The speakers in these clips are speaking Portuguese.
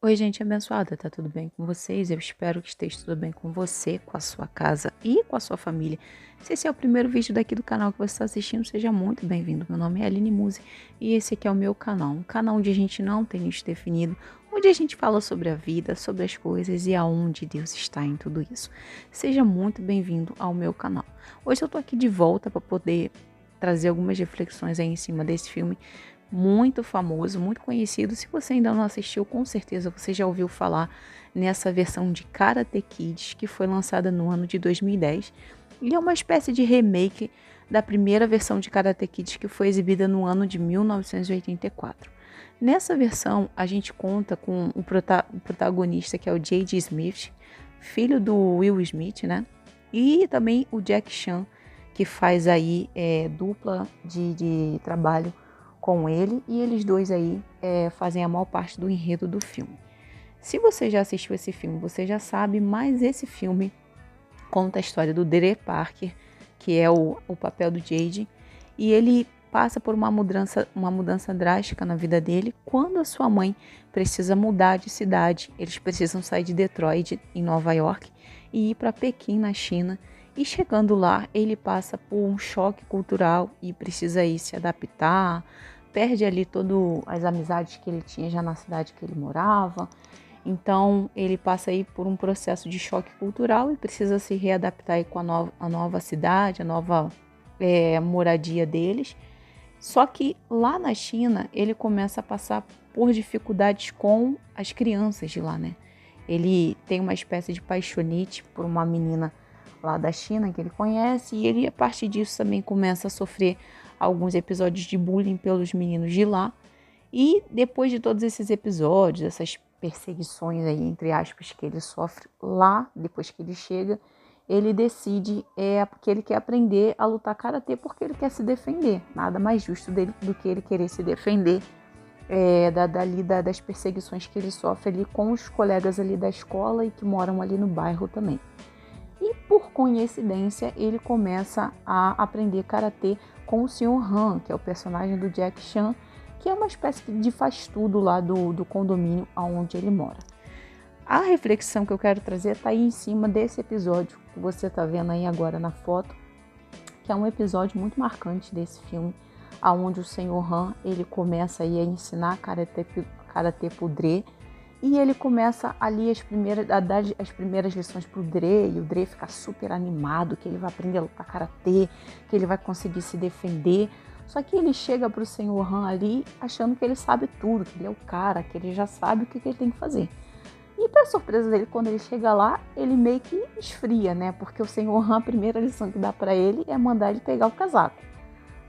Oi, gente abençoada, tá tudo bem com vocês? Eu espero que esteja tudo bem com você, com a sua casa e com a sua família. Se esse é o primeiro vídeo daqui do canal que você está assistindo, seja muito bem-vindo. Meu nome é Aline Musi e esse aqui é o meu canal, um canal onde a gente não tem nicho definido, onde a gente fala sobre a vida, sobre as coisas e aonde Deus está em tudo isso. Seja muito bem-vindo ao meu canal. Hoje eu tô aqui de volta para poder trazer algumas reflexões aí em cima desse filme muito famoso, muito conhecido. Se você ainda não assistiu, com certeza você já ouviu falar nessa versão de Karate Kids, que foi lançada no ano de 2010. E é uma espécie de remake da primeira versão de Karate Kids, que foi exibida no ano de 1984. Nessa versão, a gente conta com o protagonista, que é o J.D. Smith, filho do Will Smith, né? E também o Jack Chan, que faz aí dupla de trabalho com ele, e eles dois aí fazem a maior parte do enredo do filme. Se você já assistiu esse filme, você já sabe, mas esse filme conta a história do Dre Parker, que é o papel do Jade, e ele passa por uma mudança drástica na vida dele quando a sua mãe precisa mudar de cidade. Eles precisam sair de Detroit, em Nova York, e ir para Pequim, na China. E chegando lá, ele passa por um choque cultural e precisa ir se adaptar, perde ali todas as amizades que ele tinha já na cidade que ele morava. Então, ele passa aí por um processo de choque cultural e precisa se readaptar aí com a nova cidade, a nova moradia deles. Só que lá na China, ele começa a passar por dificuldades com as crianças de lá, né? Ele tem uma espécie de paixonite por uma menina lá da China que ele conhece, e ele, a partir disso, também começa a sofrer alguns episódios de bullying pelos meninos de lá. E depois de todos esses episódios, essas perseguições aí, entre aspas, que ele sofre lá, depois que ele chega, ele decide que ele quer aprender a lutar karatê porque ele quer se defender. Nada mais justo dele do que ele querer se defender das perseguições que ele sofre ali com os colegas ali da escola e que moram ali no bairro também. E por coincidência, ele começa a aprender karatê com o Sr. Han, que é o personagem do Jack Chan, que é uma espécie de faz-tudo lá do condomínio onde ele mora. A reflexão que eu quero trazer está aí em cima desse episódio que você está vendo aí agora na foto, que é um episódio muito marcante desse filme, onde o Sr. Han ele começa aí a ensinar karatê pro Dre, e ele começa ali a dar as primeiras lições pro Dre, e o Dre fica super animado, que ele vai aprender a lutar karatê, que ele vai conseguir se defender. Só que ele chega pro Sr. Han ali achando que ele sabe tudo, que ele é o cara, que ele já sabe o que ele tem que fazer. E para surpresa dele, quando ele chega lá, ele meio que esfria, né? Porque o Sr. Han, a primeira lição que dá para ele é mandar ele pegar o casaco.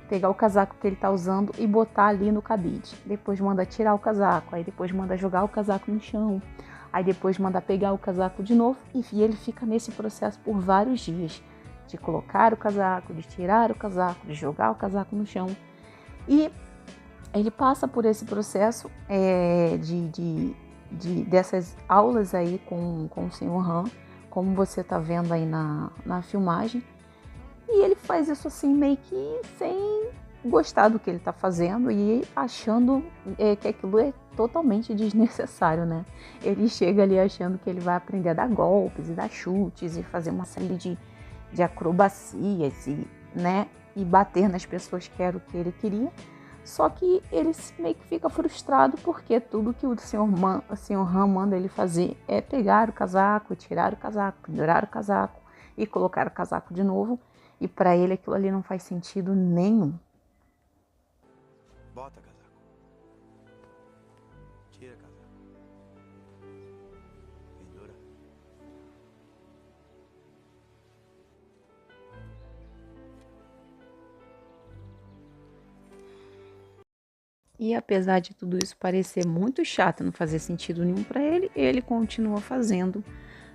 Pegar o casaco que ele tá usando e botar ali no cabide. Depois manda tirar o casaco, aí depois manda jogar o casaco no chão. Aí depois manda pegar o casaco de novo, e ele fica nesse processo por vários dias. De colocar o casaco, de tirar o casaco, de jogar o casaco no chão. E ele passa por esse processo dessas aulas aí com o Sr. Han, como você tá vendo aí na filmagem. E ele faz isso assim meio que sem gostar do que ele tá fazendo e achando que aquilo é totalmente desnecessário, né? Ele chega ali achando que ele vai aprender a dar golpes e dar chutes e fazer uma série de acrobacias e bater nas pessoas, que era o que ele queria. Só que ele meio que fica frustrado porque tudo que o Sr. Han manda ele fazer é pegar o casaco, tirar o casaco, pendurar o casaco e colocar o casaco de novo. E para ele aquilo ali não faz sentido nenhum. Bota casaco. Tira casaco. Pendura. E apesar de tudo isso parecer muito chato, não fazer sentido nenhum para ele, ele continua fazendo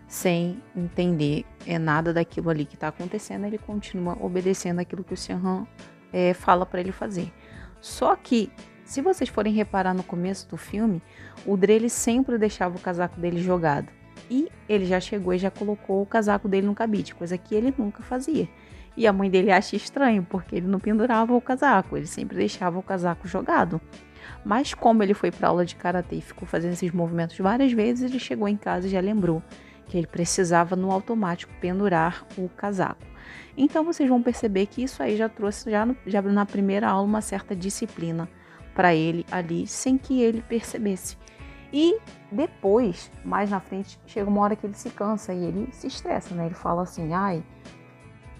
sem entender nada daquilo ali que está acontecendo. Ele continua obedecendo aquilo que o Sr. Han fala para ele fazer. Só que, se vocês forem reparar no começo do filme, o Dre ele sempre deixava o casaco dele jogado. E ele já chegou e já colocou o casaco dele no cabide, coisa que ele nunca fazia. E a mãe dele acha estranho, porque ele não pendurava o casaco, ele sempre deixava o casaco jogado. Mas como ele foi para aula de karatê e ficou fazendo esses movimentos várias vezes, ele chegou em casa e já lembrou que ele precisava no automático pendurar o casaco. Então vocês vão perceber que isso aí já trouxe já na primeira aula uma certa disciplina para ele ali, sem que ele percebesse. E depois, mais na frente, chega uma hora que ele se cansa e ele se estressa, né? Ele fala assim: ai,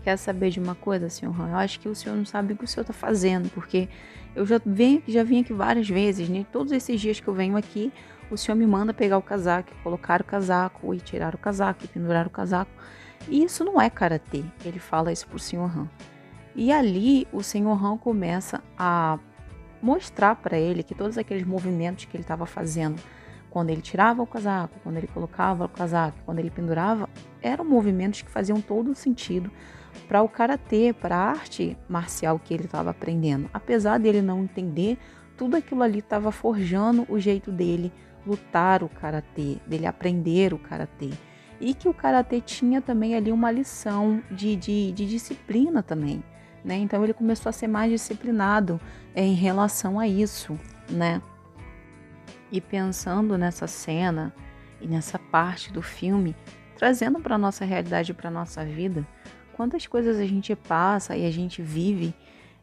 quer saber de uma coisa, senhor Han? Eu acho que o senhor não sabe o que o senhor está fazendo, porque eu já vim aqui várias vezes, né? Todos esses dias que eu venho aqui, o senhor me manda pegar o casaco, colocar o casaco, e tirar o casaco, e pendurar o casaco. E isso não é karatê. Ele fala isso pro senhor Han. E ali o senhor Han começa a mostrar para ele que todos aqueles movimentos que ele estava fazendo, quando ele tirava o casaco, quando ele colocava o casaco, quando ele pendurava, eram movimentos que faziam todo o sentido para o karatê, para a arte marcial que ele estava aprendendo. Apesar dele não entender, tudo aquilo ali estava forjando o jeito dele lutar o karatê, dele aprender o karatê. E que o karatê tinha também ali uma lição de disciplina também, né? Então ele começou a ser mais disciplinado em relação a isso, né? E pensando nessa cena e nessa parte do filme, trazendo para a nossa realidade, para a nossa vida, quantas coisas a gente passa e a gente vive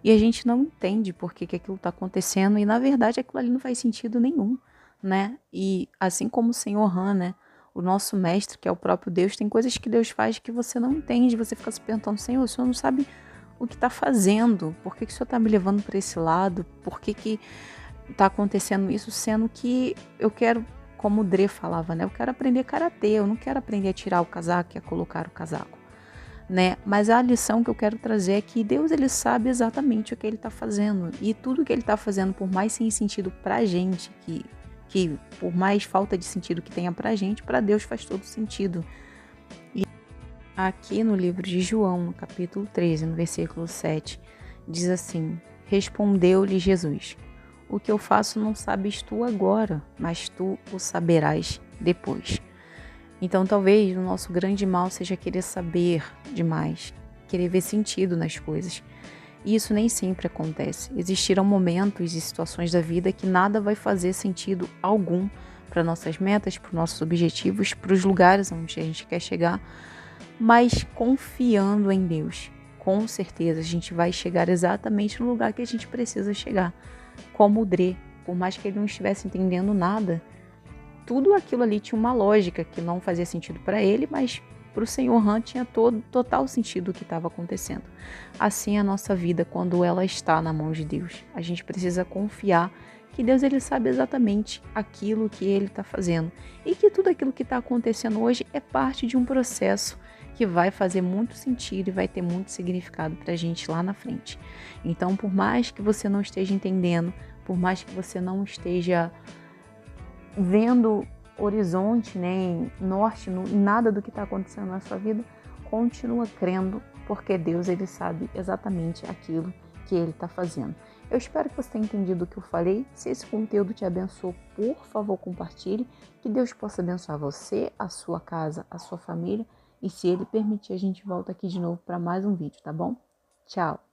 e a gente não entende por que aquilo está acontecendo e na verdade aquilo ali não faz sentido nenhum, né? E assim como o Senhor Han, né? O nosso mestre, que é o próprio Deus, tem coisas que Deus faz que você não entende, você fica se perguntando: Senhor, o Senhor não sabe o que está fazendo? Por que o Senhor está me levando para esse lado? Por que está acontecendo isso, sendo que eu quero, como o Dre falava, né? Eu quero aprender karatê, eu não quero aprender a tirar o casaco e a colocar o casaco, né? Mas a lição que eu quero trazer é que Deus, ele sabe exatamente o que ele está fazendo, e tudo que ele está fazendo, por mais sem sentido pra gente, que por mais falta de sentido que tenha pra gente, para Deus faz todo sentido. E aqui no livro de João, no capítulo 13, no versículo 7, diz assim: respondeu-lhe Jesus: o que eu faço não sabes tu agora, mas tu o saberás depois. Então talvez o nosso grande mal seja querer saber demais, querer ver sentido nas coisas. E isso nem sempre acontece. Existirão momentos e situações da vida que nada vai fazer sentido algum para nossas metas, para os nossos objetivos, para os lugares onde a gente quer chegar, mas confiando em Deus, com certeza a gente vai chegar exatamente no lugar que a gente precisa chegar. Como o Dre, por mais que ele não estivesse entendendo nada, tudo aquilo ali tinha uma lógica que não fazia sentido para ele, mas para o Senhor Han tinha total sentido o que estava acontecendo. Assim é a nossa vida quando ela está na mão de Deus. A gente precisa confiar que Deus, ele sabe exatamente aquilo que ele está fazendo e que tudo aquilo que está acontecendo hoje é parte de um processo que vai fazer muito sentido e vai ter muito significado para a gente lá na frente. Então, por mais que você não esteja entendendo, por mais que você não esteja vendo horizonte, nem norte, nada do que está acontecendo na sua vida, continua crendo, porque Deus, ele sabe exatamente aquilo que ele está fazendo. Eu espero que você tenha entendido o que eu falei. Se esse conteúdo te abençoou, por favor, compartilhe. Que Deus possa abençoar você, a sua casa, a sua família. E se ele permitir, a gente volta aqui de novo para mais um vídeo, tá bom? Tchau!